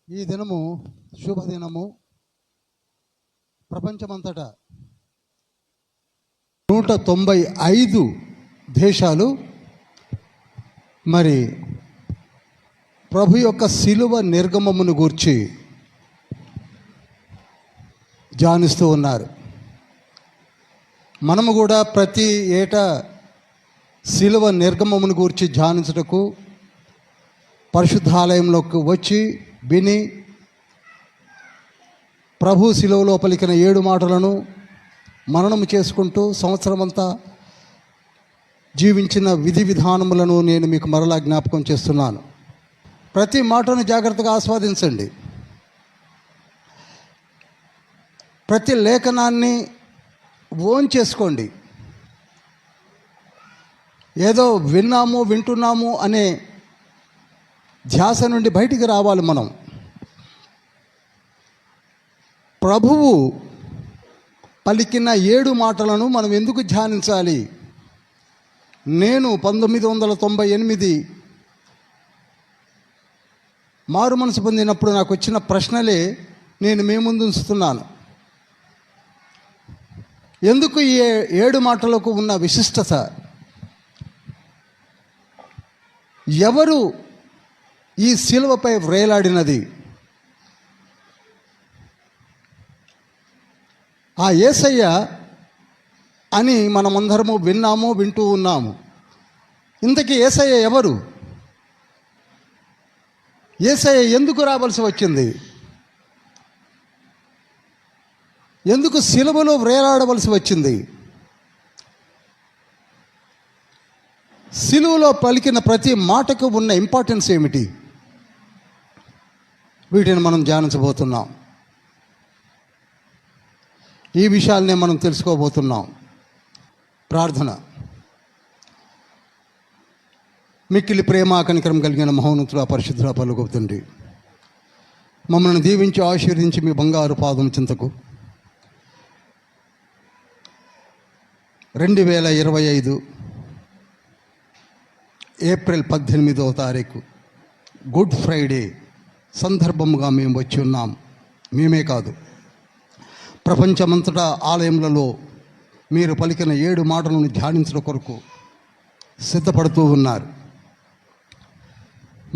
ఈ దినము శుభదినము. ప్రపంచమంతటా 195 దేశాలు మరి ప్రభు యొక్క శిలువ నిర్గమమును గూర్చి ధ్యానిస్తూ ఉన్నారు. మనము కూడా ప్రతి ఏటా శిలువ నిర్గమమును గూర్చి ధ్యానించుటకు పరిశుద్ధాలయంలోకి వచ్చి విని ప్రభు శిలువలో పలికిన 7 మాటలను మననము చేసుకుంటూ సంవత్సరమంతా జీవించిన విధి విధానములను నేను మీకు మరలా జ్ఞాపకం చేస్తున్నాను. ప్రతి మాటను జాగ్రత్తగా ఆస్వాదించండి. ప్రతి లేఖనాన్ని ఓన్ చేసుకోండి. ఏదో వింటున్నాము అనే ధ్యాస నుండి బయటికి రావాలి. మనం ప్రభువు పలికిన 7 మాటలను మనం ఎందుకు ధ్యానించాలి? నేను 1998 మారు మనసు పొందినప్పుడు నాకు వచ్చిన ప్రశ్నలే నేను మీ ముందు ఉంచుతున్నాను. ఎందుకు ఈ 7 మాటలకు ఉన్న విశిష్టత? ఎవరు ఈ శిలువపై వ్రేలాడినది? ఆ యేసయ్య అని మనమందరము వింటూ ఉన్నాము. ఇంతకీ యేసయ్య ఎవరు? యేసయ్య ఎందుకు రావాల్సి వచ్చింది? ఎందుకు శిలువలో వ్రేలాడవలసి వచ్చింది? శిలువలో పలికిన ప్రతి మాటకు ఉన్న ఇంపార్టెన్స్ ఏమిటి? వీటిని మనం ధ్యానించబోతున్నాం. ఈ విషయాలనే మనం తెలుసుకోబోతున్నాం. ప్రార్థన. మిక్కిలి ప్రేమ కనికరం కలిగిన మహోన్నతుల పరిశుద్ధ పలుకు తండ్రి, మమ్మల్ని దీవించి ఆశీర్వదించి మీ బంగారు పాదం చింతకు 2025 ఏప్రిల్ 18వ తారీఖు గుడ్ ఫ్రైడే సందర్భముగా మేము వచ్చి ఉన్నాం. మేమే కాదు, ప్రపంచమంతటా ఆలయములలో మీరు పలికిన 7 మాటలను ధ్యానించడం కొరకు సిద్ధపడుతూ ఉన్నారు.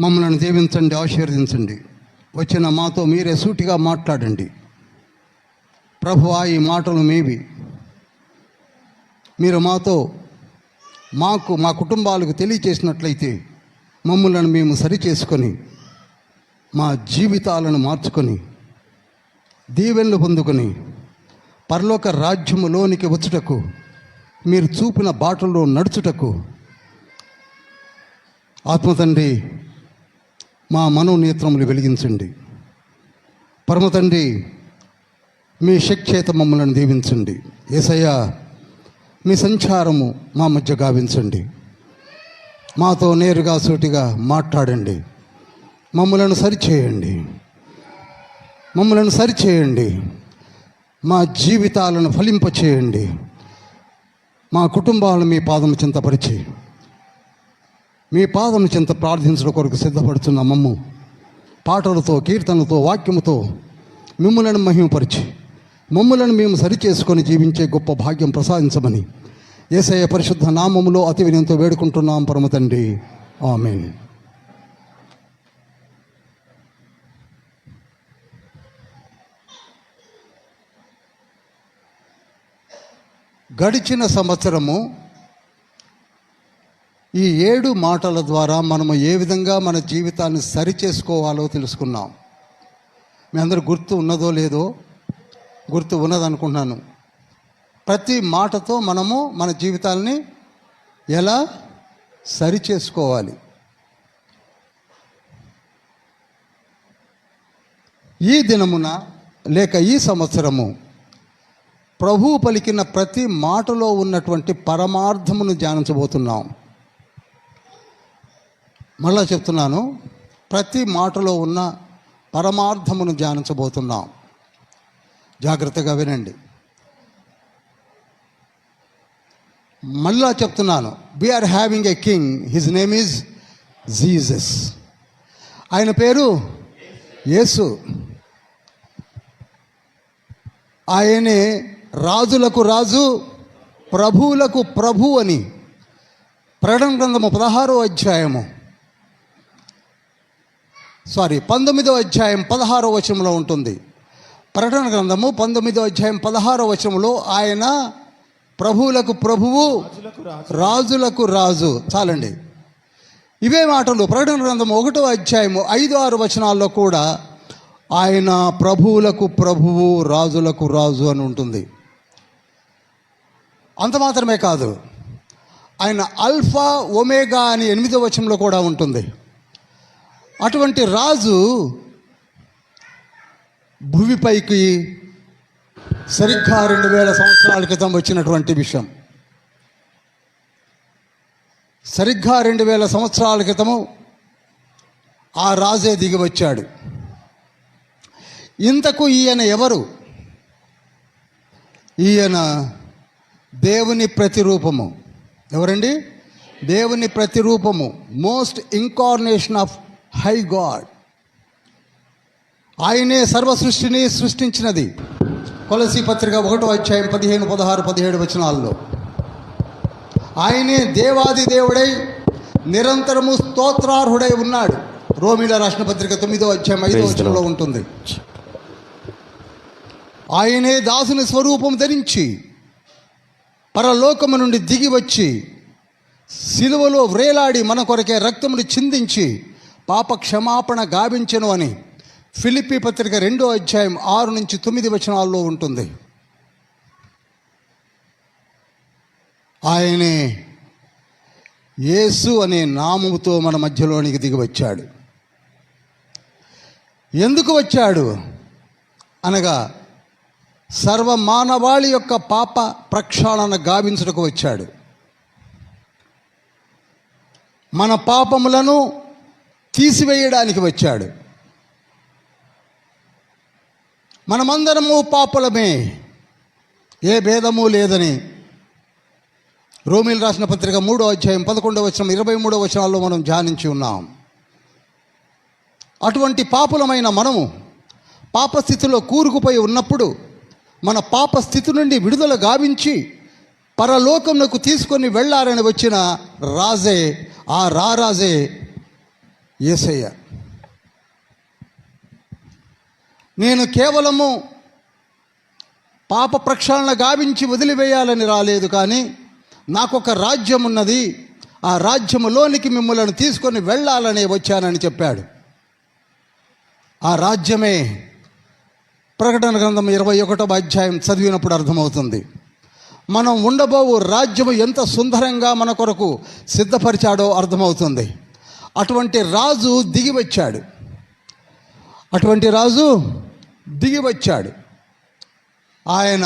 మమ్మల్ని దీవించండి, ఆశీర్వదించండి. వచ్చిన మాతో మీరే సూటిగా మాట్లాడండి. ప్రభువా, ఈ మాటలు మీవి. మీరు మాకు మా కుటుంబాలకు తెలియచేసినట్లయితే మమ్మల్ని మేము సరిచేసుకొని మా జీవితాలను మార్చుకొని దీవెనలు పొందుకొని పరలోక రాజ్యములోనికి వచ్చుటకు మీరు చూపిన బాటలో నడుచుటకు ఆత్మతండ్రి మా మనోనేత్రములు వెలిగించండి. పరమతండ్రి మీ శక్తిచేత మమ్మల్ని దీవించండి. యేసయ్యా, మీ సంచారము మా మధ్య గావించండి. మాతో నేరుగా సూటిగా మాట్లాడండి. మమ్మలను సరిచేయండి. మా జీవితాలను ఫలింపచేయండి. మా కుటుంబాలను మీ పాదము చింతపరిచి మీ పాదము చింత ప్రార్థించడం కొరకు సిద్ధపడుతున్న మమ్ము పాటలతో, కీర్తనలతో, వాక్యముతో మిమ్మలను మహిమపరిచి మమ్ములను మేము సరిచేసుకొని జీవించే గొప్ప భాగ్యం ప్రసాదించమని యేసయ్య పరిశుద్ధ నామములో అతి వినయంతో వేడుకుంటున్నాం పరమ తండ్రి. ఆమేన్. గడిచిన సంవత్సరము ఈ 7 మాటల ద్వారా మనము ఏ విధంగా మన జీవితాన్ని సరిచేసుకోవాలో తెలుసుకున్నాం. మీ అందరూ గుర్తు ఉన్నదో లేదో, గుర్తు ఉన్నదనుకుంటున్నాను. ప్రతి మాటతో మనము మన జీవితాలని ఎలా సరిచేసుకోవాలి? ఈ దినమున లేక ఈ సంవత్సరము ప్రభువు పలికిన ప్రతి మాటలో ఉన్నటువంటి పరమార్థమును ధ్యానించబోతున్నాం. మళ్ళా చెప్తున్నాను, ప్రతి మాటలో ఉన్న పరమార్థమును ధ్యానించబోతున్నాం. జాగ్రత్తగా వినండి. మళ్ళా చెప్తున్నాను, we are having a king, his name is Jesus. ఆయన పేరు యేసు ఆయనే రాజులకు రాజు, ప్రభువులకు ప్రభు అని ప్రకటన గ్రంథము 19వ అధ్యాయం 16వ వచనంలో ఉంటుంది. ప్రకటన గ్రంథము 19వ అధ్యాయం 16వ వచనంలో ఆయన ప్రభువులకు ప్రభువు, రాజులకు రాజు. చాలండి, ఇవే మాటలు ప్రకటన గ్రంథం 1వ అధ్యాయము 5-6 వచనాల్లో కూడా ఆయన ప్రభువులకు ప్రభువు, రాజులకు రాజు అని ఉంటుంది. అంత మాత్రమే కాదు, ఆయన అల్ఫా ఒమేగా అని 8వ వచనంలో కూడా ఉంటుంది. అటువంటి రాజు భూమిపైకి సరిగ్గా 2000 సంవత్సరాల క్రితం వచ్చినటువంటి విషయం. సరిగ్గా 2000 సంవత్సరాల క్రితము ఆ రాజే దిగి వచ్చాడు. ఇంతకు ఈయన ఎవరు? ఈయన దేవుని ప్రతిరూపము. ఎవరండి? దేవుని ప్రతిరూపము, most incarnation of high God. ఆయనే సర్వ సృష్టిని సృష్టించినది. కొలసీ పత్రిక 1వ అధ్యాయం 15, 16, 17 వచనాల్లో ఆయనే దేవాది దేవుడై నిరంతరము స్తోత్రార్హుడై ఉన్నాడు. రోమీల రాసిన పత్రిక 9వ అధ్యాయం 5వ వచనంలో ఉంటుంది. ఆయనే దాసుని స్వరూపం ధరించి పరలోకము నుండి దిగి వచ్చి సిలువలో వ్రేలాడి మన కొరకే రక్తమును చిందించి పాప క్షమాపణ గావించెను అని ఫిలిప్పీ పత్రిక 2వ అధ్యాయం 6-9 వచనాల్లో ఉంటుంది. ఆయనే యేసు అనే నామముతో మన మధ్యలోనికి దిగి వచ్చాడు. ఎందుకు వచ్చాడు అనగా సర్వ మానవాళి యొక్క పాప ప్రక్షాళన గావించుటకు వచ్చాడు. మన పాపములను తీసివేయడానికి వచ్చాడు. మనమందరము పాపులమే, ఏ భేదము లేదని రోమీలు రాసిన పత్రిక 3వ అధ్యాయం 11వ వచనం 23వ వచనాల్లో మనం ధ్యానించి ఉన్నాం. అటువంటి పాపులమైన మనము పాపస్థితిలో కూరుకుపోయి ఉన్నప్పుడు మన పాప స్థితి నుండి విడుదల గావించి పరలోకమునకు తీసుకొని వెళ్ళారని వచ్చిన రాజే, ఆ రారాజే యేసయ్య. నేను కేవలము పాప ప్రక్షాళన గావించి వదిలివేయాలని రాలేదు, కానీ నాకొక రాజ్యం ఉన్నది, ఆ రాజ్యములోనికి మిమ్మల్ని తీసుకొని వెళ్ళాలని వచ్చానని చెప్పాడు. ఆ రాజ్యమే ప్రకటన గ్రంథం 21వ అధ్యాయం చదివినప్పుడు అర్థమవుతుంది. మనం ఉండబోవు రాజ్యము ఎంత సుందరంగా మన కొరకు సిద్ధపరిచాడో అర్థమవుతుంది. అటువంటి రాజు దిగి వచ్చాడు. అటువంటి రాజు దిగి వచ్చాడు. ఆయన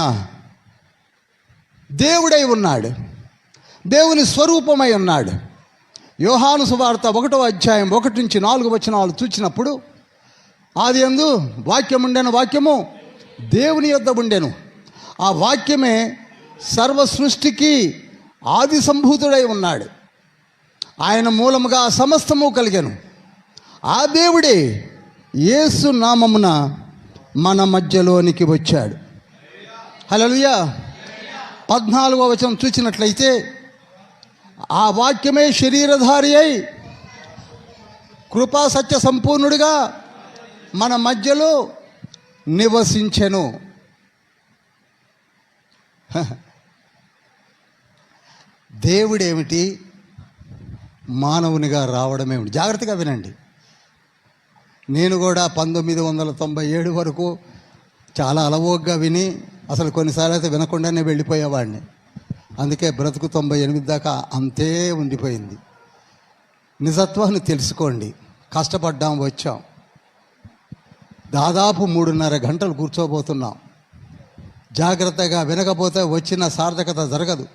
దేవుడై ఉన్నాడు, దేవుని స్వరూపమై ఉన్నాడు. యోహాను సువార్త 1వ అధ్యాయం 1-4 వచనాలు చూచినప్పుడు ఆదియందు వాక్యం ఉండెను, వాక్యము దేవుని యొద్ద ఉండెను, ఆ వాక్యమే సర్వ సృష్టికి ఆది సంభూతుడై ఉన్నాడు, ఆయన మూలముగా సమస్తము కలిగెను. ఆ దేవుడే యేసు నామమున మన మధ్యలోనికి వచ్చాడు. హల్లెలూయా. 14వ వచనం చూసినట్లయితే ఆ వాక్యమే శరీరధారి అయి కృపా సత్య సంపూర్ణుడిగా మన మధ్యలో నివసించెను. దేవుడేమిటి, మానవునిగా రావడం ఏమిటి? జాగ్రత్తగా వినండి. నేను కూడా 1997 వరకు చాలా అలవోగ్గా విని అసలు కొన్నిసార్లు అయితే వినకుండానే వెళ్ళిపోయేవాడిని. అందుకే బ్రతుకు 98 దాకా అంతే ఉండిపోయింది. నిజత్వాన్ని తెలుసుకోండి. కష్టపడ్డాం, వచ్చాం, దాదాపు 3.5 గంటలు కూర్చోబోతున్నాం. జాగ్రత్తగా వినకపోతే వచ్చిన సార్థకత జరగదు.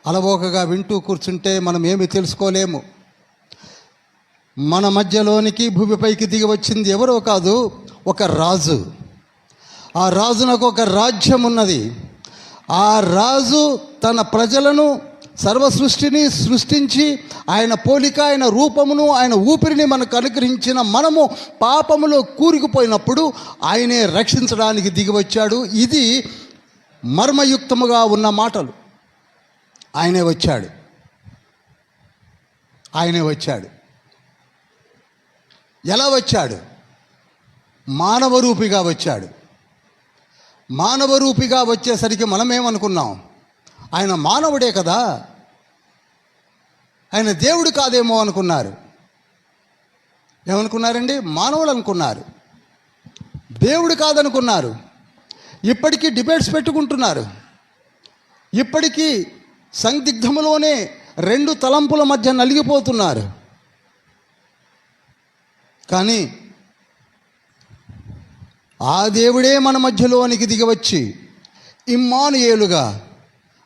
అలవోకగా వింటూ కూర్చుంటే మనం ఏమి తెలుసుకోలేము. మన మధ్యలోనికి భూమిపైకి దిగి వచ్చింది ఎవరో కాదు, ఒక రాజు. ఆ రాజునకు ఒక రాజ్యం ఉన్నది. ఆ రాజు తన ప్రజలను సర్వ సృష్టిని సృష్టించి ఆయన పోలిక, ఆయన రూపమును, ఆయన ఊపిరిని మనకు అనుగ్రహించిన మనము పాపములో కూరుకుపోయినప్పుడు ఆయనే రక్షించడానికి దిగి వచ్చాడు. ఇది మర్మయుక్తముగా ఉన్న మాటలు. ఆయనే వచ్చాడు, ఆయనే వచ్చాడు. ఎలా వచ్చాడు? మానవ రూపిగా వచ్చాడు. మానవ రూపిగా వచ్చేసరికి మనమేమనుకున్నాం? ఆయన మానవుడే కదా, ఆయన దేవుడు కాదేమో అనుకున్నారు. ఏమనుకున్నారండి? మానవుడు అనుకున్నారు, దేవుడు కాదనుకున్నారు. ఇప్పటికీ డిబేట్స్ పెట్టుకుంటున్నారు. ఇప్పటికీ సందిగ్ధములోనే రెండు తలంపుల మధ్య నలిగిపోతున్నారు. కానీ ఆ దేవుడే మన మధ్యలోనికి దిగివచ్చి ఇమ్మానుయేలుగా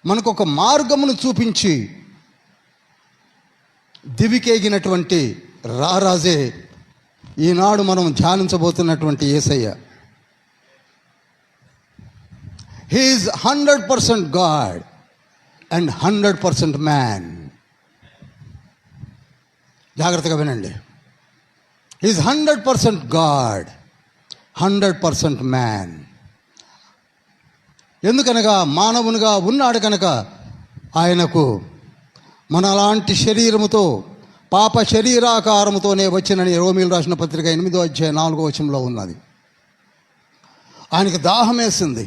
మనకు ఒక మార్గమును చూపించి దివికేగినటువంటి రారాజే ఈనాడు మనం ధ్యానించబోతున్నటువంటి Yesayya. He is 100% God and 100% man. జాగ్రత్తగా వినండి. He is 100% God, 100% man. ఎందుకనగా మానవునిగా ఉన్నాడు కనుక ఆయనకు మనలాంటి శరీరముతో, పాప శరీరాకారముతోనే వచ్చినని రోమీలు రాసిన పత్రిక 8వ అధ్యాయం 4వ వచనంలో ఉన్నది. ఆయనకు దాహం వేసింది,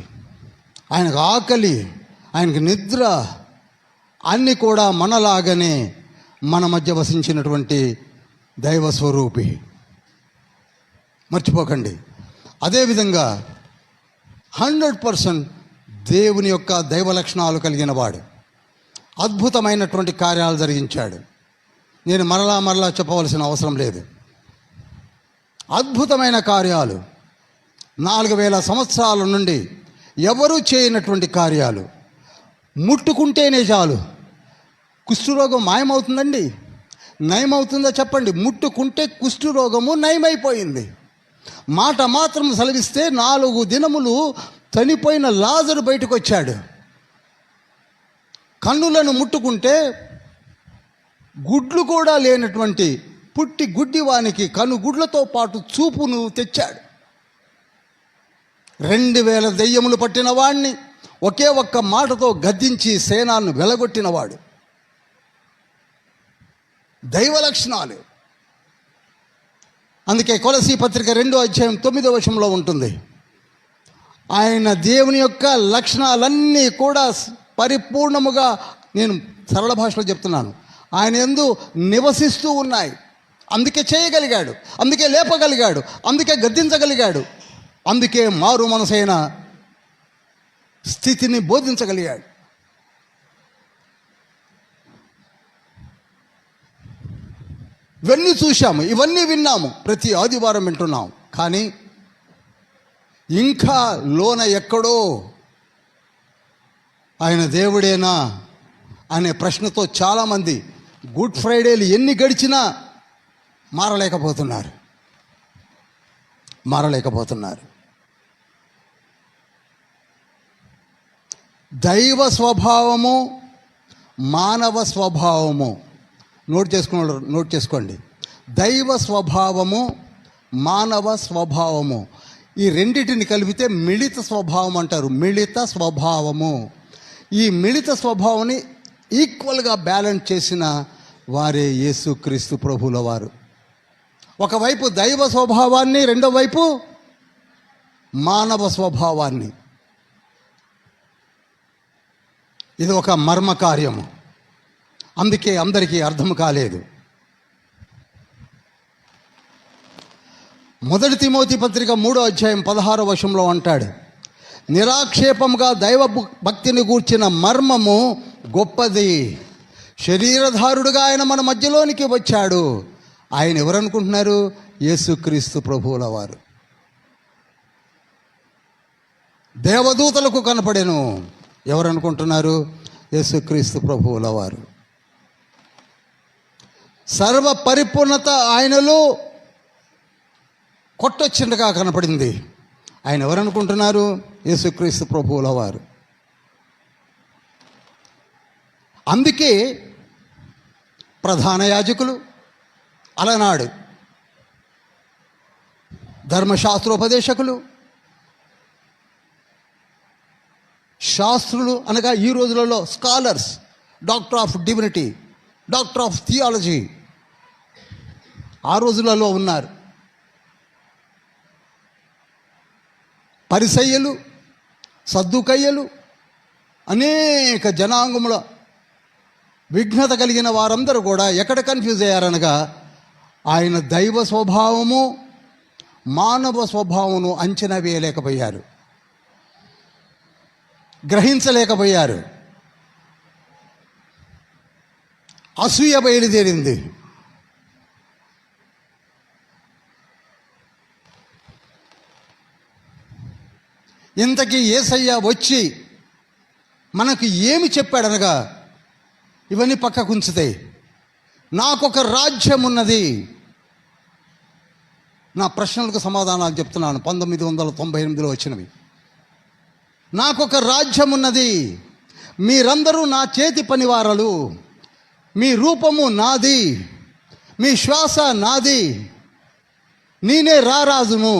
ఆయనకు ఆకలి, ఆయనకు నిద్ర, అన్నీ కూడా మనలాగనే మన మధ్య వసించినటువంటి దైవ స్వరూపి. మర్చిపోకండి. అదేవిధంగా 100% దేవుని యొక్క దైవ లక్షణాలు కలిగిన వాడు. అద్భుతమైనటువంటి కార్యాలు జరిగించాడు. నేను మరలా చెప్పవలసిన అవసరం లేదు. అద్భుతమైన కార్యాలు, 4000 సంవత్సరాల నుండి ఎవరూ చేయనటువంటి కార్యాలు. ముట్టుకుంటేనే చాలు కుష్ఠరోగం మాయమవుతుందండి. నయమవుతుందా చెప్పండి? ముట్టుకుంటే కుష్ఠరోగము నయమైపోయింది. మాట మాత్రం సెలవిస్తే 4 దినములు చనిపోయిన లాజరు బయటకు వచ్చాడు. కన్నులను ముట్టుకుంటే గుడ్లు కూడా లేనటువంటి పుట్టి గుడ్డివానికి కనుగుడ్లతో పాటు చూపును తెచ్చాడు. 2000 దెయ్యములు పట్టిన వాడిని ఒకే ఒక్క మాటతో గద్దించి సేనాన్ని వెలగొట్టినవాడు. దైవ లక్షణాలు. అందుకే కొలసీ పత్రిక 2వ అధ్యాయం 9వ వచనంలో ఉంటుంది. ఆయన దేవుని యొక్క లక్షణాలన్నీ కూడా పరిపూర్ణముగా, నేను సరళ భాషలో చెప్తున్నాను, ఆయన యందు నివసిస్తూ ఉన్నాయి. అందుకే చేయగలిగాడు, అందుకే లేపగలిగాడు, అందుకే గద్దించగలిగాడు, అందుకే మారు మనసైన స్థితిని బోధించగలిగాడు. ఇవన్నీ చూశాము, ఇవన్నీ విన్నాము, ప్రతి ఆదివారం వింటున్నాం. కానీ ఇంకా లోన ఎక్కడో ఆయన దేవుడేనా అనే ప్రశ్నతో చాలామంది గుడ్ ఫ్రైడేలు ఎన్ని గడిచినా మారలేకపోతున్నారు. దైవ స్వభావము, మానవ స్వభావము. నోట్ చేసుకోండి. దైవ స్వభావము, మానవ స్వభావము, ఈ రెండిటిని కలిపితే మిళిత స్వభావం అంటారు. మిళిత స్వభావము. ఈ మిళిత స్వభావాన్ని ఈక్వల్గా బ్యాలెన్స్ చేసిన వారే యేసుక్రీస్తు ప్రభువుల వారు. ఒకవైపు దైవ స్వభావాన్ని, రెండో వైపు మానవ స్వభావాన్ని. ఇది ఒక మర్మ కార్యము. అందుకే అందరికీ అర్థం కాలేదు. 1 తిమోతి పత్రిక 3వ అధ్యాయం 16వ వచనంలో అంటాడు, నిరాక్షేపంగా దైవ భక్తిని గూర్చిన మర్మము గొప్పది. శరీరధారుడుగా ఆయన మన మధ్యలోనికి వచ్చాడు. ఆయన ఎవరనుకుంటున్నారు? యేసుక్రీస్తు ప్రభువుల వారు. దేవదూతలకు కనపడెను. ఎవరనుకుంటున్నారు? యేసుక్రీస్తు ప్రభువుల వారు. సర్వ పరిపూర్ణత ఆయనలో కొట్టొచ్చిండగా కనపడింది. ఆయన ఎవరనుకుంటున్నారు? యేసుక్రీస్తు ప్రభువుల వారు. అందుకే ప్రధాన యాజకులు అలనాడు ధర్మశాస్త్రోపదేశకులు, శాస్త్రులు అనగా ఈ రోజులలో scholars, doctor of divinity, doctor of theology ఆ రోజులలో ఉన్నారు. పరిసయ్యులు, సద్దుకయ్యలు, అనేక జనాంగముల విఘ్నత కలిగిన వారందరూ కూడా ఎక్కడ కన్ఫ్యూజ్ అయ్యారనగా ఆయన దైవ స్వభావము మానవ స్వభావమును అంచనా వేయలేకపోయారు, గ్రహించలేకపోయారు. అసూయ బయలుదేరింది. ఇంతకీ యేసయ్య వచ్చి మనకు ఏమి చెప్పాడనగా ఇవన్నీ పక్కకు ఉంచుతాయి. నాకొక రాజ్యం ఉన్నది. నా ప్రశ్నలకు సమాధానాలు చెప్తున్నాను, 1998లో వచ్చినవి. నాకొక రాజ్యం ఉన్నది, మీరందరూ నా చేతి పనివారలు, మీ రూపము నాది, మీ శ్వాస నాది, నేనే రారాజును,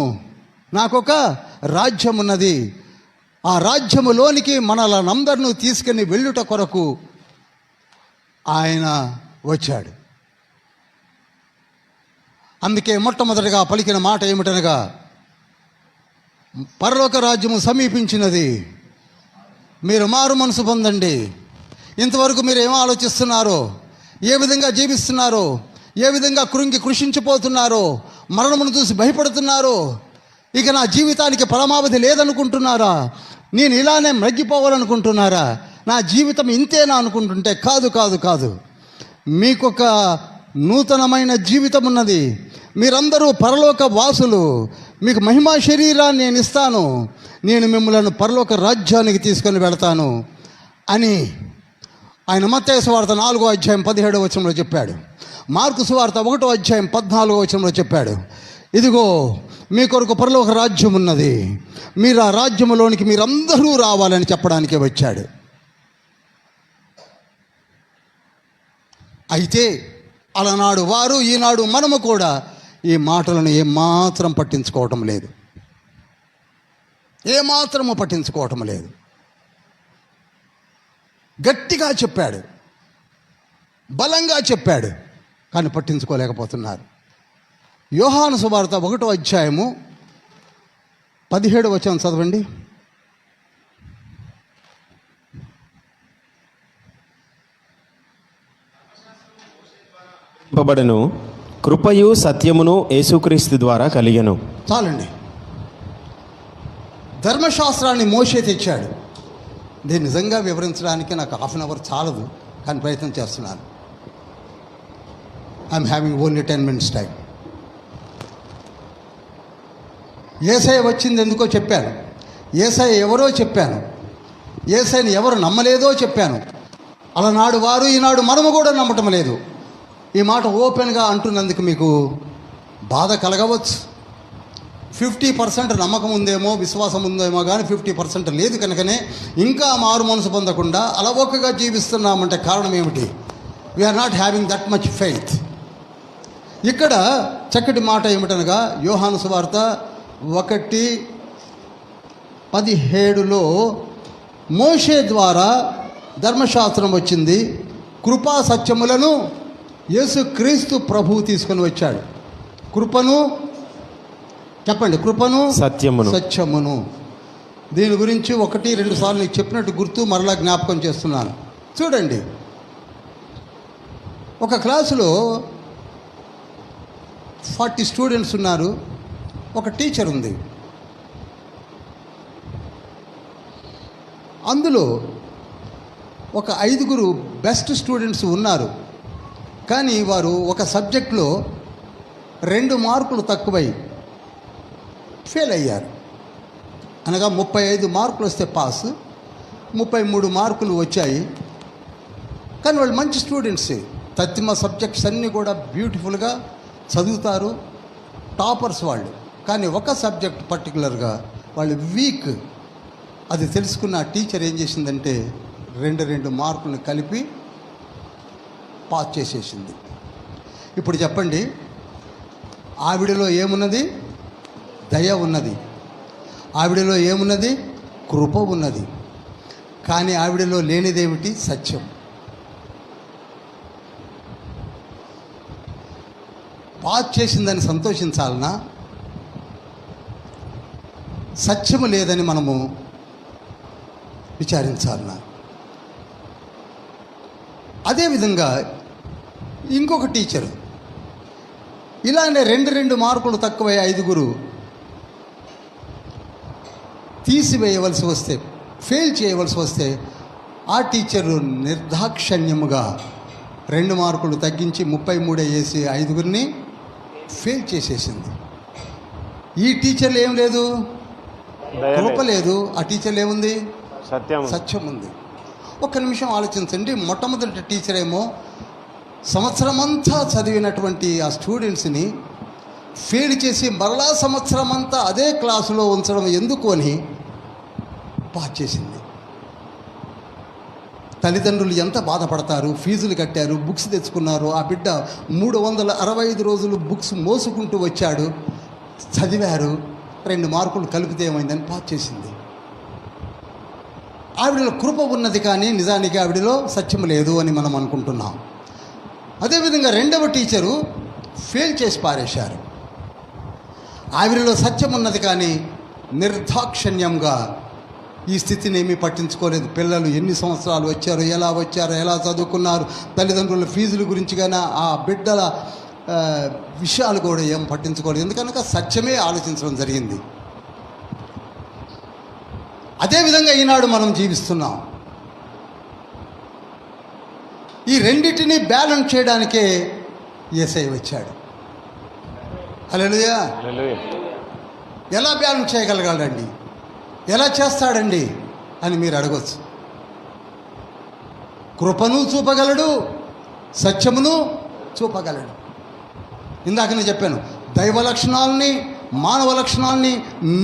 నాకొక రాజ్యం ఉన్నది. ఆ రాజ్యములోనికి మనలందరినీ తీసుకుని వెళ్ళుట కొరకు ఆయన వచ్చాడు. అందుకే మొట్టమొదటిగా పలికిన మాట ఏమిటనగా, పరలోక రాజ్యము సమీపించినది, మీరు మారు మనసు పొందండి. ఇంతవరకు మీరు ఏం ఆలోచిస్తున్నారో, ఏ విధంగా జీవిస్తున్నారో, ఏ విధంగా కృషించిపోతున్నారో, మరణమును చూసి భయపడుతున్నారో, ఇక నా జీవితానికి పరమావధి లేదనుకుంటున్నారా, నేను ఇలానే మ్రగ్గిపోవాలనుకుంటున్నారా, నా జీవితం ఇంతేనా అనుకుంటుంటే కాదు కాదు కాదు, మీకొక నూతనమైన జీవితం ఉన్నది. మీరందరూ పరలోక వాసులు, మీకు మహిమా శరీరాన్ని నేను ఇస్తాను, నేను మిమ్మల్ని పరలోక రాజ్యానికి తీసుకొని వెళతాను అని ఆయన మత్తయి సువార్త 4వ అధ్యాయం 17వ వచనంలో చెప్పాడు. మార్కు సువార్త 1వ అధ్యాయం 14వ వచనంలో చెప్పాడు, ఇదిగో మీ కొరకు పరలోక రాజ్యం ఉన్నది, మీరు ఆ రాజ్యంలోనికి మీరందరూ రావాలని చెప్పడానికే వచ్చాడు. అయితే అలనాడు వారు, ఈనాడు మనము కూడా ఈ మాటలను ఏమాత్రం పట్టించుకోవటం లేదు, ఏమాత్రము పట్టించుకోవటం లేదు. గట్టిగా చెప్పాడు, బలంగా చెప్పాడు, కానీ పట్టించుకోలేకపోతున్నారు. యోహాను సువార్త 1వ అధ్యాయము 17వ వచనం చదవండి. పంపబడను కృపయు సత్యమును యేసుక్రీస్తు ద్వారా కలిగెను. చాలండి. ధర్మశాస్త్రాన్ని మోషే తెచ్చాడు. దీన్ని నిజంగా వివరించడానికి నాకు 1/2 అవర్ చాలదు, కానీ ప్రయత్నం చేస్తున్నాను. I'm having only 10 minutes time. Yesayya వచ్చింది ఎందుకో చెప్పాను, యేసయ్య ఎవరో చెప్పాను, యేసయ్యని ఎవరు నమ్మలేదో చెప్పాను. అలనాడు వారు, ఈనాడు మనము కూడా నమ్మటం లేదు. ఈ మాట ఓపెన్గా అంటున్నందుకు మీకు బాధ కలగవచ్చు. 50% నమ్మకం ఉందేమో, విశ్వాసం ఉందేమో, కానీ 50% లేదు. కనుకనే ఇంకా మారు మనసు పొందకుండా అలవోకగా జీవిస్తున్నామంటే కారణం ఏమిటి? We are not having that much faith. ఇక్కడ చక్కటి మాట ఏమిటనగా, యోహాను సువార్త 1:17లో మోషే ద్వారా ధర్మశాస్త్రం వచ్చింది, కృపా సత్యములను యేసుక్రీస్తు ప్రభువు తీసుకొని వచ్చాడు. కృపను చెప్పండి, కృపను సత్యమును. దీని గురించి 1-2 సార్లు నీకు చెప్పినట్టు గుర్తు, మరలా జ్ఞాపకం చేస్తున్నాను. చూడండి, ఒక క్లాసులో 40 స్టూడెంట్స్ ఉన్నారు, ఒక టీచర్ ఉంది. అందులో ఒక 5 బెస్ట్ స్టూడెంట్స్ ఉన్నారు, కానీ వారు ఒక సబ్జెక్ట్లో 2 మార్కులు తక్కువై ఫెయిల్ అయ్యారు. అనగా 35 మార్కులు వస్తే పాస్, 33 మార్కులు వచ్చాయి. కానీ వాళ్ళు మంచి స్టూడెంట్సే, తత్తిమ సబ్జెక్ట్స్ అన్నీ కూడా బ్యూటిఫుల్గా చదువుతారు, టాపర్స్ వాళ్ళు. కానీ ఒక సబ్జెక్ట్ పర్టికులర్గా వాళ్ళు వీక్. అది తెలుసుకున్న ఆ టీచర్ ఏం చేసిందంటే 2 మార్కులను కలిపి పాస్ చేసేసింది. ఇప్పుడు చెప్పండి, ఆవిడలో ఏమున్నది? దయ ఉన్నది. ఆవిడలో ఏమున్నది? కృప ఉన్నది. కానీ ఆవిడలో లేనిదేమిటి? సత్యం. పాస్ చేసిందని సంతోషించాలనా? సత్యము లేదని మనము విచారించాలనా? అదేవిధంగా ఇంకొక టీచరు ఇలానే 2 మార్కులు తక్కువై 5 తీసివేయవలసి వస్తే, ఫెయిల్ చేయవలసి వస్తే, ఆ టీచరు నిర్దాక్షణ్యముగా 2 మార్కులు తగ్గించి 33 వేసి 5 ఫెయిల్ చేసేసింది. ఈ టీచర్లు ఏం లేదు? కృప లేదు. ఆ టీచర్లు ఏముంది? సత్యం ఉంది. ఒక్క నిమిషం ఆలోచించండి. మొట్టమొదటి టీచర్ ఏమో సంవత్సరమంతా చదివినటువంటి ఆ స్టూడెంట్స్ని ఫెయిల్ చేసి మరలా సంవత్సరం అంతా అదే క్లాసులో ఉంచడం ఎందుకు అని పాస్ చేసింది. తల్లిదండ్రులు ఎంత బాధపడతారు? ఫీజులు కట్టారు, బుక్స్ తెచ్చుకున్నారు. ఆ బిడ్డ 365 రోజులు బుక్స్ మోసుకుంటూ వచ్చాడు, చదివారు. 2 మార్కులు కలిపితే ఏమైందని పాస్ చేసింది. ఆవిడలో కృప ఉన్నది, కానీ నిజానికి ఆవిడలో సత్యం లేదు అని మనం అనుకుంటున్నాం. అదేవిధంగా 2వ టీచరు ఫెయిల్ చేసి పారేశారు. ఆవిడలో సత్యం ఉన్నది, కానీ నిర్దాక్షణ్యంగా ఈ స్థితిని ఏమీ పట్టించుకోలేదు. పిల్లలు ఎన్ని సంవత్సరాలు వచ్చారు, ఎలా వచ్చారో, ఎలా చదువుకున్నారు, తల్లిదండ్రుల ఫీజుల గురించి కానీ ఆ బిడ్డల విషయాలు కూడా ఏం పట్టించుకోలేదు. ఎందుకనగా సత్యమే ఆలోచించడం జరిగింది. అదేవిధంగా ఈనాడు మనం జీవిస్తున్నాం. ఈ రెండింటినీ బ్యాలెన్స్ చేయడానికే యేసయ్య వచ్చాడు. హల్లెలూయా. ఎలా బ్యాలెన్స్ చేయగలగాలండి? ఎలా చేస్తాడండి అని మీరు అడగవచ్చు. కృపను చూపగలడు, సత్యమును చూపగలడు. ఇందాక నేను చెప్పాను, దైవ లక్షణాలని మానవ లక్షణాలని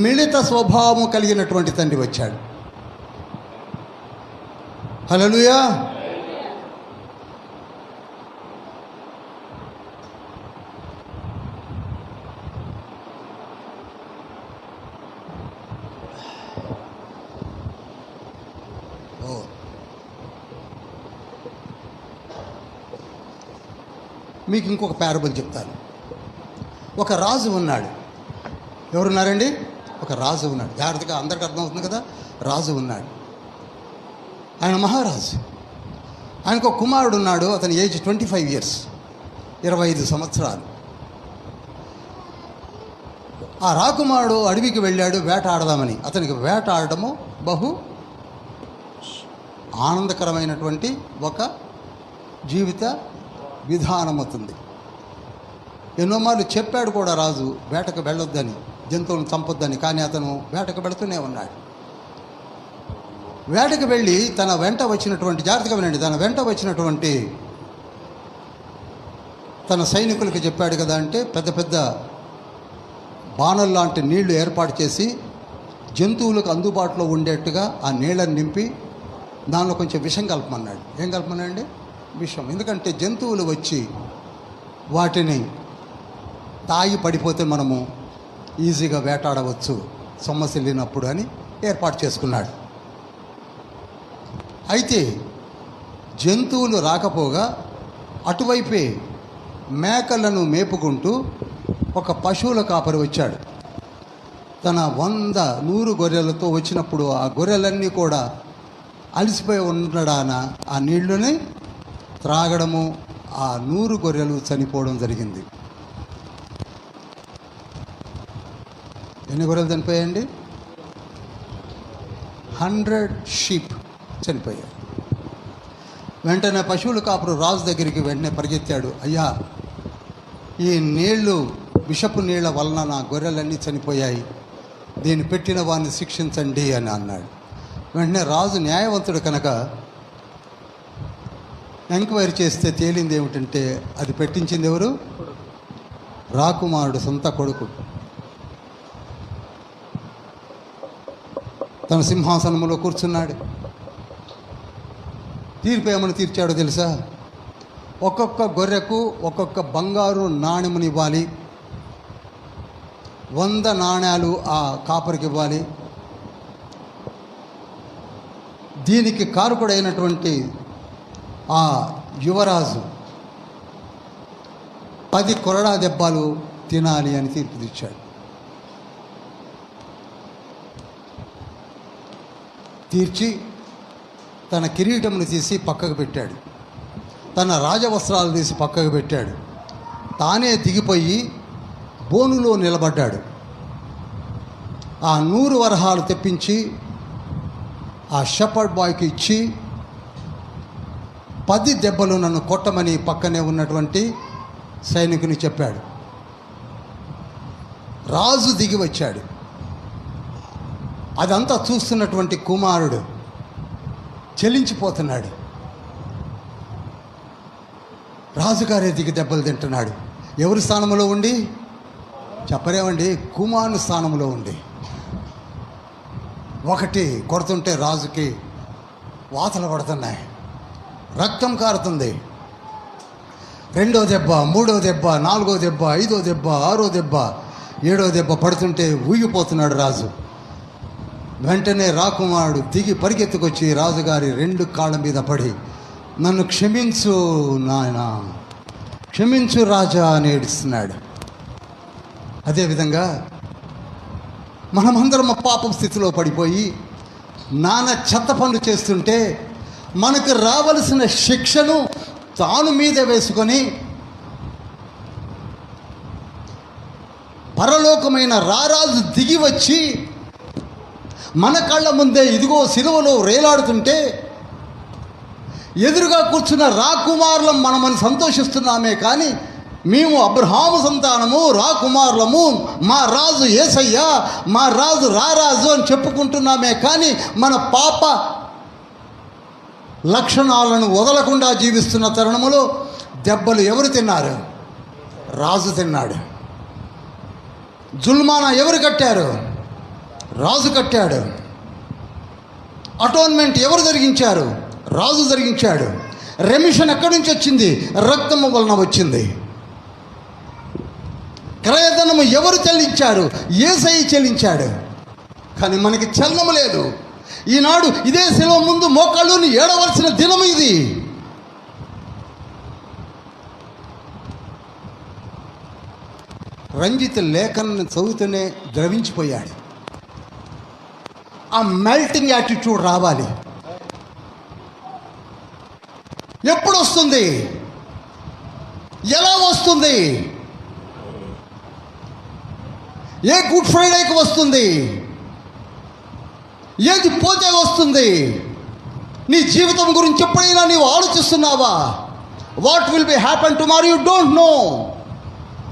మిళిత స్వభావము కలిగినటువంటి తండ్రి వచ్చాడు. హల్లెలూయా. మీకు ఇంకొక పారబుల్ చెప్తాను. ఒక రాజు ఉన్నాడు. ఎవరున్నారండి? ఒక రాజు ఉన్నాడు. జాగ్రత్తగా అందరికీ అర్థమవుతుంది కదా. రాజు ఉన్నాడు, ఆయన మహారాజు. ఆయనకు ఒక కుమారుడు ఉన్నాడు. అతని ఏజ్ 25 years, 25 సంవత్సరాలు. ఆ రాకుమారుడు అడవికి వెళ్ళాడు వేటాడదామని. అతనికి వేటాడము బహు ఆనందకరమైనటువంటి ఒక జీవిత విధానం అవుతుంది. ఎన్నో మార్లు చెప్పాడు కూడా రాజు వేటకు వెళ్ళొద్దని, జంతువులను చంపొద్దని. కానీ అతను వేటకు వెళుతూనే ఉన్నాడు. వేటకు వెళ్ళి తన వెంట వచ్చినటువంటి, జాగ్రత్తగా వినండి, తన వెంట వచ్చినటువంటి తన సైనికులకు చెప్పాడు కదా. అంటే పెద్ద పెద్ద బాణలు లాంటి నీళ్లు ఏర్పాటు చేసి జంతువులకు అందుబాటులో ఉండేట్టుగా ఆ నీళ్ళని నింపి దానిలో కొంచెం విషం కలపమన్నాడు. ఏం కలపమన్నాడండి? విషం. ఎందుకంటే జంతువులు వచ్చి వాటిని తాగి పడిపోతే మనము ఈజీగా వేటాడవచ్చు సొమ్మసిల్లినప్పుడు అని ఏర్పాటు చేసుకున్నాడు. అయితే జంతువులు రాకపోగా అటువైపే మేకలను మేపుకుంటూ ఒక పశువుల కాపరి వచ్చాడు. తన 100 గొర్రెలతో వచ్చినప్పుడు ఆ గొర్రెలన్నీ కూడా అలసిపోయి ఉండడాన ఆ నీళ్లని త్రాగడము, ఆ 100 గొర్రెలు చనిపోవడం జరిగింది. ఎన్ని గొర్రెలు చనిపోయాయండి? 100 sheep చనిపోయాయి. వెంటనే పశువుల కాపురు రాజు దగ్గరికి వెంటనే పరిగెత్తాడు. అయ్యా, ఈ నీళ్లు విషపు నీళ్ల వలన నా గొర్రెలన్నీ చనిపోయాయి, దీన్ని పెట్టిన వారిని శిక్షించండి అని అన్నాడు. వెంటనే రాజు న్యాయవంతుడు కనుక ఎంక్వైరీ చేస్తే తేలింది ఏమిటంటే అది పెట్టించింది ఎవరు? రాకుమారుడు సొంత కొడుకు. తన సింహాసనంలో కూర్చున్నాడు. తీర్పు ఏమని తీర్చాడో తెలుసా? ఒక్కొక్క గొర్రెకు ఒక్కొక్క బంగారు నాణెముని ఇవ్వాలి, 100 నాణ్యాలు ఆ కాపరికి ఇవ్వాలి. దీనికి కారకుడైనటువంటి ఆ యువరాజు 10 కొరడా దెబ్బలు తినాలి అని తీర్పు తెచ్చాడు. తీర్చి తన కిరీటమును తీసి పక్కకు పెట్టాడు, తన రాజవస్త్రాలు తీసి పక్కకు పెట్టాడు. తానే దిగిపోయి బోనులో నిలబడ్డాడు. ఆ 100 వరహాలు తెప్పించి ఆ షెపర్డ్ బాయ్కి ఇచ్చి 10 దెబ్బలు నన్ను కొట్టమని పక్కనే ఉన్నటువంటి సైనికుని చెప్పాడు. రాజు దిగి వచ్చాడు. అదంతా చూస్తున్నటువంటి కుమారుడు చెలించిపోతున్నాడు. రాజుగారే దిగి దెబ్బలు తింటున్నాడు. ఎవరి స్థానంలో ఉండి చెప్పరేమండి? కుమారుని స్థానంలో ఉండి. ఒకటి కొడుతుంటే రాజుకి వాతలు పడుతున్నాయి, రక్తం కారుతుంది. 2వ దెబ్బ, 3వ దెబ్బ, 4వ దెబ్బ, 5వ దెబ్బ, 6వ దెబ్బ, 7వ దెబ్బ పడుతుంటే ఊగిపోతున్నాడు రాజు. వెంటనే రాకుమారుడు దిగి పరిగెత్తుకొచ్చి రాజుగారి 2 కాళ్ళ మీద పడి, నన్ను క్షమించు నాయనా, క్షమించు రాజా అని ఏడుస్తున్నాడు. అదేవిధంగా మనమందరం పాపం స్థితిలో పడిపోయి నానా చెత్త పనులు చేస్తుంటే మనకు రావలసిన శిక్షను తాను మీద వేసుకొని పరలోకమైన రారాజు దిగి వచ్చి మన కళ్ళ ముందే ఇదిగో సిలువలో వేలాడుతుంటే ఎదురుగా కూర్చున్న రాకుమారులం మనమని సంతోషిస్తున్నామే కానీ మేము అబ్రహాము సంతానము, రాకుమారులము, మా రాజు యేసయ్య, మా రాజు రారాజు అని చెప్పుకుంటున్నామే కానీ మన పాప లక్షణాలను వదలకుండా జీవిస్తున్న తరుణములో దెబ్బలు ఎవరు తిన్నారు? రాజు తిన్నాడు. జుల్మానా ఎవరు కట్టారు? రాజు కట్టాడు. అటోన్మెంట్ ఎవరు జరిగించారు? రాజు జరిగించాడు. రెమిషన్ ఎక్కడి నుంచి వచ్చింది? రక్తము వలన వచ్చింది. క్రయధనము ఎవరు చెల్లించారు? యేసయ్య చెల్లించాడు. కానీ మనకి చలనము లేదు. ఈనాడు ఇదే శిలువ ముందు మోకాళ్ళుని ఏడవలసిన దినం ఇది. రంజిత్ లేఖను చదువుతూనే ద్రవించిపోయాడు. ఆ మెల్టింగ్ యాటిట్యూడ్ రావాలి. ఎప్పుడు వస్తుంది? ఎలా వస్తుంది? ఏ గుడ్ ఫ్రైడేకి వస్తుంది? ఏది పోతే వస్తుంది? నీ జీవితం గురించి ఎప్పుడైనా నీవు ఆలోచిస్తున్నావా? What will be happen tomorrow you don't know.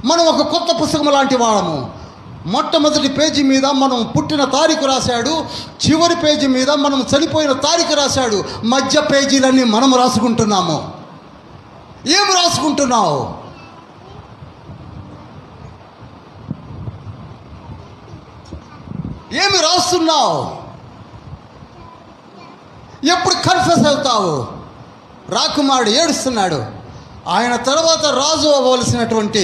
మనం ఒక కొత్త పుస్తకం లాంటి వాళ్ళము. మొట్టమొదటి పేజీ మీద మనం పుట్టిన తారీఖు రాశాడు, చివరి పేజీ మీద మనం చనిపోయిన తారీఖు రాశాడు, మధ్య పేజీలన్నీ మనం రాసుకుంటున్నాము. ఏం రాసుకుంటున్నావు? ఏమి రాస్తున్నావు? ఎప్పుడు కన్ఫ్యూజ్ అవుతావు? రాకుమారుడు ఏడుస్తున్నాడు. ఆయన తర్వాత రాజు అవ్వవలసినటువంటి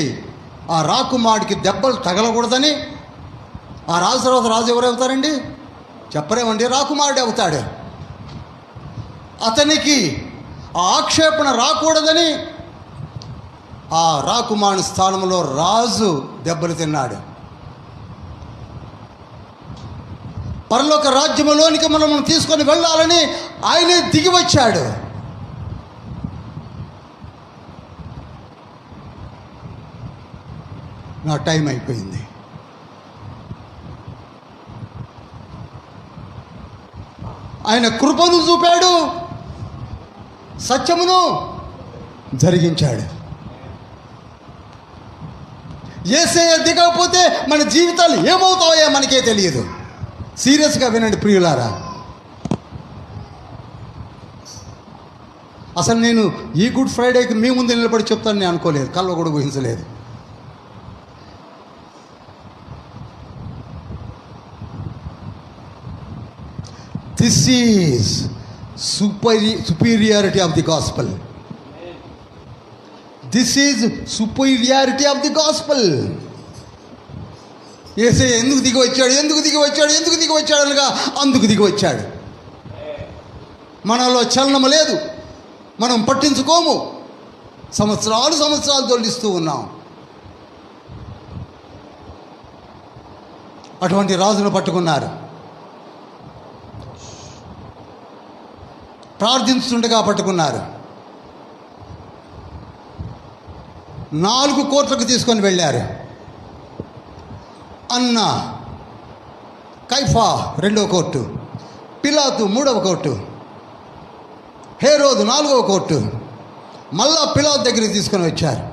ఆ రాకుమారుడికి దెబ్బలు తగలకూడదని, ఆ రాజు తర్వాత రాజు ఎవరు అవుతారండి? చెప్పరేమండి? రాకుమారుడు అవుతాడు. అతనికి ఆ ఆక్షేపణ రాకూడదని ఆ రాకుమారుని స్థానంలో రాజు దెబ్బలు తిన్నాడు. పరలోక రాజ్యములోనికి మనం తీసుకొని వెళ్ళాలని ఆయనే దిగి వచ్చాడు. నా టైం అయిపోయింది. ఆయన కృపను చూపాడు, సత్యమును జరిగించాడు. యేసయ్య దిగకపోతే మన జీవితాలు ఏమవుతాయో మనకే తెలియదు. సీరియస్గా వినండి ప్రియులారా. అసలు నేను ఈ గుడ్ ఫ్రైడేకి మీ ముందు నిలబడి చెప్తాను నేను అనుకోలేదు, కల్లో కూడా ఊహించలేదు. This is superiority of the gospel. This is superiority of the gospel. Yesayya ఎందుకు దిగి వచ్చాడు అనగా అందుకు దిగి వచ్చాడు. మనలో చలనము లేదు, మనం పట్టించుకోము, సంవత్సరాలు దొల్లిస్తూ ఉన్నాం. అటువంటి రాజును పట్టుకున్నారు. ప్రార్థించుండగా పట్టుకున్నారు. 4 కోట్లకు తీసుకొని వెళ్ళారు. అన్న, కైఫా 2వ కోర్టు, పిలాతు 3వ కోర్టు, హేరోదు 4వ కోర్టు, మళ్ళా పిలాతు దగ్గరికి తీసుకొని వచ్చారు.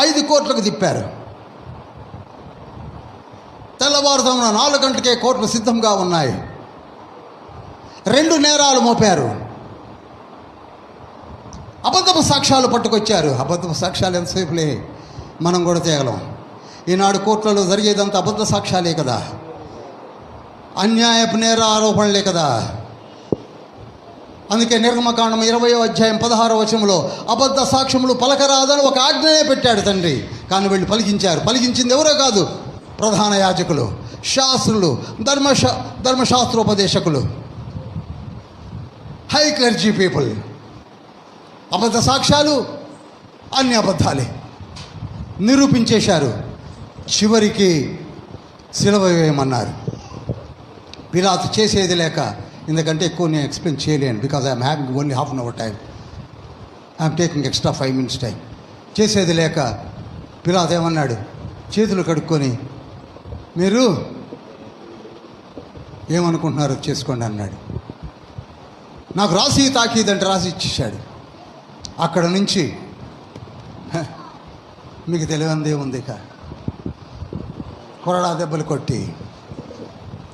5 కోట్లకు తిప్పారు. తెల్లవారుజామున 4 గంటలకే కోర్టులు సిద్ధంగా ఉన్నాయి. 2 నేరాలు మోపారు. అబద్ధపు సాక్ష్యాలు పట్టుకొచ్చారు. అబద్ధపు సాక్ష్యాలు ఎంతసేపులే, మనం కూడా తేగలం. ఈనాడు కోర్టులలో జరిగేదంతా అబద్ధ సాక్ష్యాలే కదా, అన్యాయపు నేర ఆరోపణలే కదా. అందుకే నిర్గమకాండం 20వ అధ్యాయం 16వ వచనంలో అబద్ధ సాక్ష్యములు పలకరాదని ఒక ఆజ్ఞనే పెట్టాడు తండ్రి. కానీ వీళ్ళు పలికించారు. పలికించింది ఎవరో కాదు, ప్రధాన యాజకులు, శాస్త్రులు, ధర్మశాస్త్రోపదేశకులు, హై క్లర్జీ పీపుల్. అబద్ధ సాక్ష్యాలు, అన్ని అబద్ధాలే నిరూపించేశారు. చివరికి సిలువ వేయమన్నారు. పిలాతు చేసేది లేక, ఎందుకంటే ఎక్కువ నేను ఎక్స్ప్లెయిన్ చేయలేను, because I'm having only half an hour time, I'm taking extra 5 minutes time. చేసేది లేక పిలాతు ఏమన్నాడు, చేతులు కడుక్కొని మీరు ఏమనుకుంటున్నారో చేసుకోండి అన్నాడు. నాకు రాసి తాకీదంటే రాసి ఇచ్చేశాడు. అక్కడ నుంచి మీకు తెలియందే ఉంది. ఇక కొరడా దెబ్బలు కొట్టి,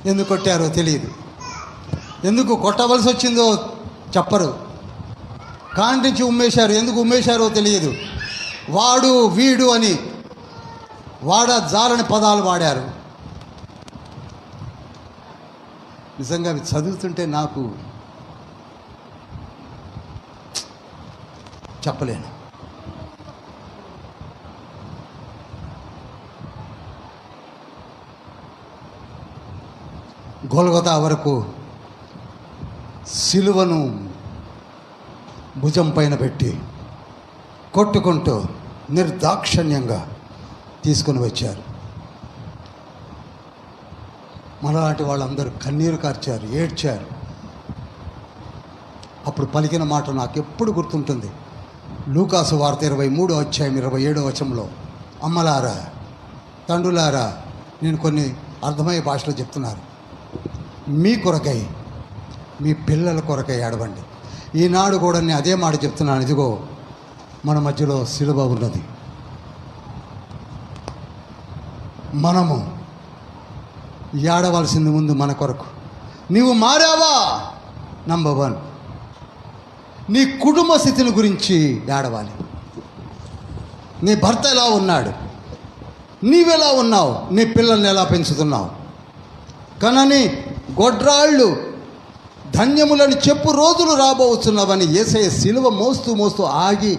ఎందుకు కొట్టారో తెలియదు, ఎందుకు కొట్టవలసి వచ్చిందో చెప్పరు, కాంటించి ఉమ్మేశారు. ఎందుకు ఉమ్మేశారో తెలియదు. వాడు వీడు అని జాలని పదాలు వాడారు. నిజంగా అవి చదువుతుంటే నాకు చెప్పలేను. గొల్గొతా వరకు సిలువను భుజం పైన పెట్టి కొట్టుకుంటూ నిర్దాక్షణ్యంగా తీసుకొని వచ్చారు. మనలాంటి వాళ్ళందరూ కన్నీరు కార్చారు, ఏడ్చారు. అప్పుడు పలికిన మాట నాకు ఎప్పుడు గుర్తుంటుంది. లూకాసు వార్త 23వ అధ్యాయం 27వ వచనంలో, అమ్మలారా, తండ్రులారా, నేను కొన్ని అర్థమయ్యే భాషలో చెప్తున్నారు, మీ కొరకై, మీ పిల్లల కొరకై ఏడవండి. ఈనాడు కూడా నేను అదే మాట చెప్తున్నాను. ఇదిగో మన మధ్యలో సిలువ ఉన్నది. మనము ఏడవలసింది ముందు మన కొరకు. నీవు మారావా? నంబర్ 1, నీ కుటుంబ స్థితిని గురించి ఏడవాలి. నీ భర్త ఎలా ఉన్నాడు, నీవెలా ఉన్నావు, నీ పిల్లల్ని ఎలా పెంచుతున్నావు. కనని గొడ్రాళ్ళు ధన్యములని చెప్పు రోజులు రాబోతున్నావని యేసయ్య సిలువ మోస్తూ ఆగి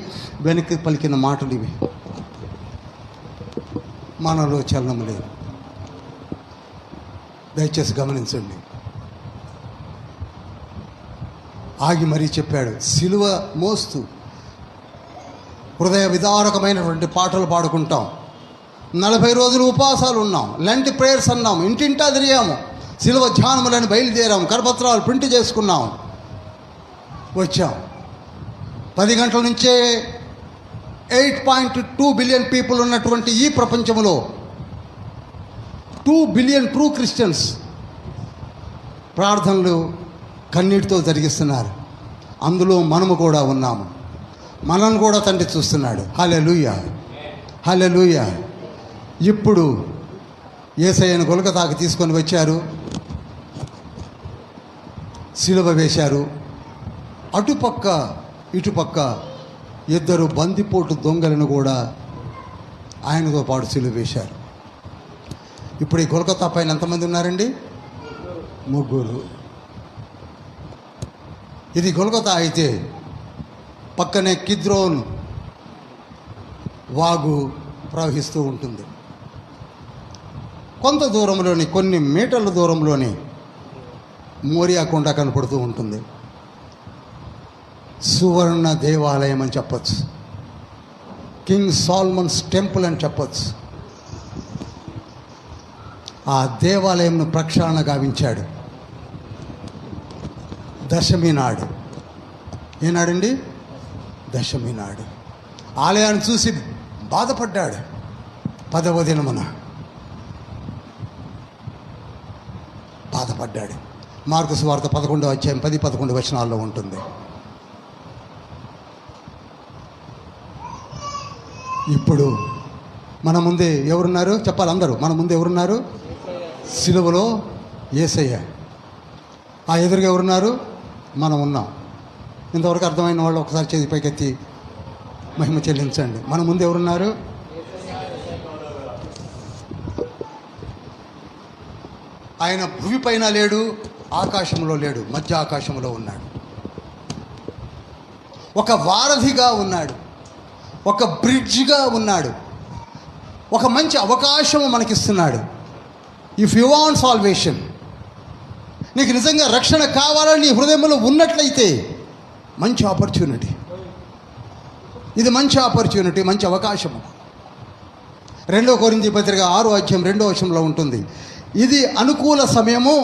వెనక్కి పలికిన మాటలు ఇవి. మనలో చలనం లేదు. దయచేసి గమనించండి. ఆగి మరీ చెప్పాడు. సిలువ మోస్తూ హృదయ విదారకమైనటువంటి పాటలు పాడుకుంటాం. 40 రోజులు ఉపవాసాలు ఉన్నాం, లెంట్ ప్రేయర్స్ అన్నాం, ఇంటింటా తిరిగాము, సిలువ ధ్యానములను బయలుదేరాం, కరపత్రాలు ప్రింట్ చేసుకున్నాం, వచ్చాం. 10 గంటల నుంచే 8.2 బిలియన్ పీపుల్ ఉన్నటువంటి ఈ ప్రపంచంలో 2 బిలియన్ ట్రూ క్రిస్టియన్స్ ప్రార్థనలు కన్నీటితో జరిగిస్తున్నారు. అందులో మనము కూడా ఉన్నాము. మనల్ని కూడా తండ్రి చూస్తున్నాడు. హల్లెలూయా, హల్లెలూయా. ఇప్పుడు యేసయ్యను గొల్గొతాకు తీసుకొని వచ్చారు, సిలువ వేశారు. అటుపక్క ఇటుపక్క 2 బందిపోటు దొంగలను కూడా ఆయనతో పాటు సిలువ వేశారు. ఇప్పుడు ఈ గొల్గొతా పైన ఎంతమంది ఉన్నారండి? 3. ఇది గొల్గొతా అయితే పక్కనే కిద్రోన్ వాగు ప్రవహిస్తూ ఉంటుంది. కొంత దూరంలోని, కొన్ని మీటర్ల దూరంలోని మోరియా కొండ కనపడుతూ ఉంటుంది. సువర్ణ దేవాలయం అని చెప్పచ్చు, కింగ్ సాల్మన్స్ టెంపుల్ అని చెప్పచ్చు. ఆ దేవాలయంను ప్రక్షాళన గావించాడు దశమి నాడు. ఏనాడండి? దశమి నాడు. ఆలయాన్ని చూసి బాధపడ్డాడు 10వ దినమున. బాధపడ్డాడు. మార్కు సువార్త 11వ అధ్యాయం 10-11 వచనాల్లో ఉంటుంది. ఇప్పుడు మన ముందే ఎవరున్నారు చెప్పాలి అందరూ? మన ముందు ఎవరున్నారు? సిలువలో యేసయ్య. ఆ ఎదురుగా ఎవరున్నారు? మనం ఉన్నాం. ఇంతవరకు అర్థమైన వాళ్ళు ఒకసారి చేతి పైకెత్తి మహిమ చెల్లించండి. మన ముందు ఎవరున్నారు? ఆయన భూమి పైన లేడు, ఆకాశంలో లేడు, మధ్య ఆకాశంలో ఉన్నాడు. ఒక వారధిగా ఉన్నాడు, ఒక బ్రిడ్జ్గా ఉన్నాడు, ఒక మంచి అవకాశం మనకిస్తున్నాడు. ఇఫ్ యు వాంట్ సాల్వేషన్, నీకు నిజంగా రక్షణ కావాలని నీ హృదయంలో ఉన్నట్లయితే మంచి ఆపర్చునిటీ, ఇది మంచి ఆపర్చునిటీ, మంచి అవకాశము. 2 కొరింథీ పత్రిక 6వ అధ్యాయం 2వ వచనంలో ఉంటుంది. ఇది అనుకూల సమయము,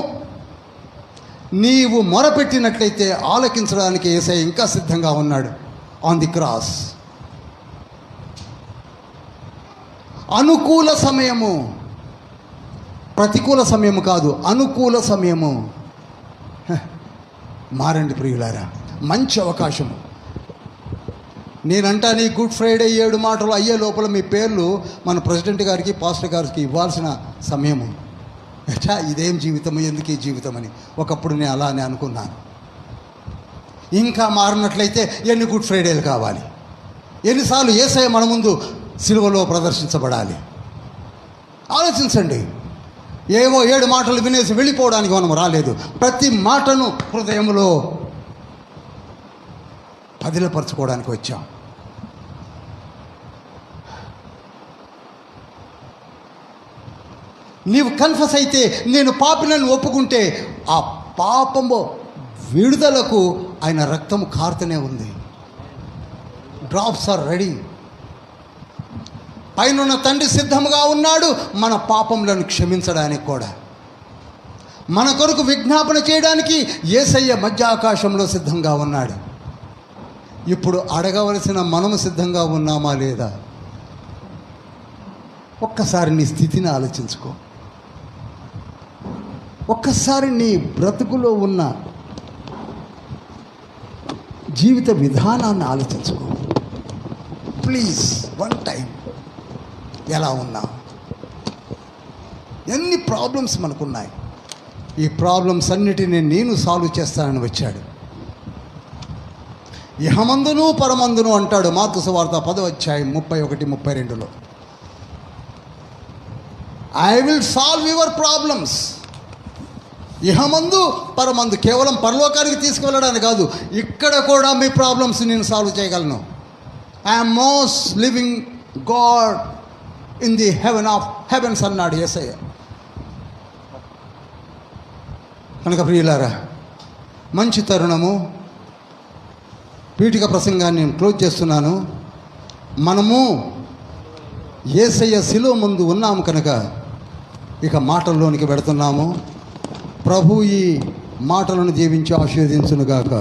నీవు మొరపెట్టినట్లయితే ఆలకించడానికి యేసయ్య ఇంకా సిద్ధంగా ఉన్నాడు ఆన్ ది క్రాస్. అనుకూల సమయము, ప్రతికూల సమయము కాదు, అనుకూల సమయము. మారండి ప్రియులారా, మంచి అవకాశము. నేనంటా నీ గుడ్ ఫ్రైడే 7 మాటలు అయ్యే లోపల మీ పేర్లు మన ప్రెసిడెంట్ గారికి, పాస్టర్ గారికి ఇవ్వాల్సిన సమయము. ఇదేం జీవితము, ఎందుకు ఈ జీవితం అని ఒకప్పుడు నేను అలానే అనుకున్నాను. ఇంకా మారినట్లయితే ఎన్ని గుడ్ ఫ్రైడేలు కావాలి, ఎన్నిసార్లు యేసయ్య మన ముందు సిలువలో ప్రదర్శించబడాలి. ఆలోచించండి. ఏవో 7 మాటలు వినేసి వెళ్ళిపోవడానికి మనం రాలేదు. ప్రతి మాటను హృదయంలో పదిలపరచుకోవడానికి వచ్చాం. నీవు కన్ఫెస్ అయితే, నేను పాపినని ఒప్పుకుంటే, ఆ పాపము విడుదలకు ఆయన రక్తము కారుతూనే ఉంది. Drops are ready. పైనున్న తండ్రి సిద్ధంగా ఉన్నాడు మన పాపములను క్షమించడానికి కూడా. మన కొరకు విజ్ఞాపన చేయడానికి యేసయ్య మధ్య ఆకాశంలో సిద్ధంగా ఉన్నాడు. ఇప్పుడు అడగవలసిన మనము సిద్ధంగా ఉన్నామా లేదా? ఒక్కసారి నీ స్థితిని ఆలోచించుకో. ఒక్కసారి నీ బ్రతుకులో ఉన్న జీవిత విధానాన్ని ఆలోచించుకో ప్లీజ్. వన్ టైం ఎలా ఉన్నావు? ఎన్ని ప్రాబ్లమ్స్ మనకున్నాయి. ఈ ప్రాబ్లమ్స్ అన్నిటినీ నేను సాల్వ్ చేస్తానని వచ్చాడు. ఇహమందును పరమందును అంటాడు మార్కు సువార్త 10వ అధ్యాయం 31-32లో. I will solve your problems. ఇహమందు పరమందు, కేవలం పరలోకానికి తీసుకువెళ్ళడానికి కాదు, ఇక్కడ కూడా మీ ప్రాబ్లమ్స్ నేను సాల్వ్ చేయగలను. I'm most living God in the heaven of heavens అన్నాడు యేసయ్య. కనుక ప్రియులారా, మంచి తరుణము. పీఠిక ప్రసంగాన్ని నేను క్లోజ్ చేస్తున్నాను. మనము యేసయ్య శిలువ ముందు ఉన్నాము కనుక ఇక మాటల్లోనికి వెడుతున్నాము. ప్రభు ఈ మాటలను దీవించి ఆశీర్వదించునుగాక.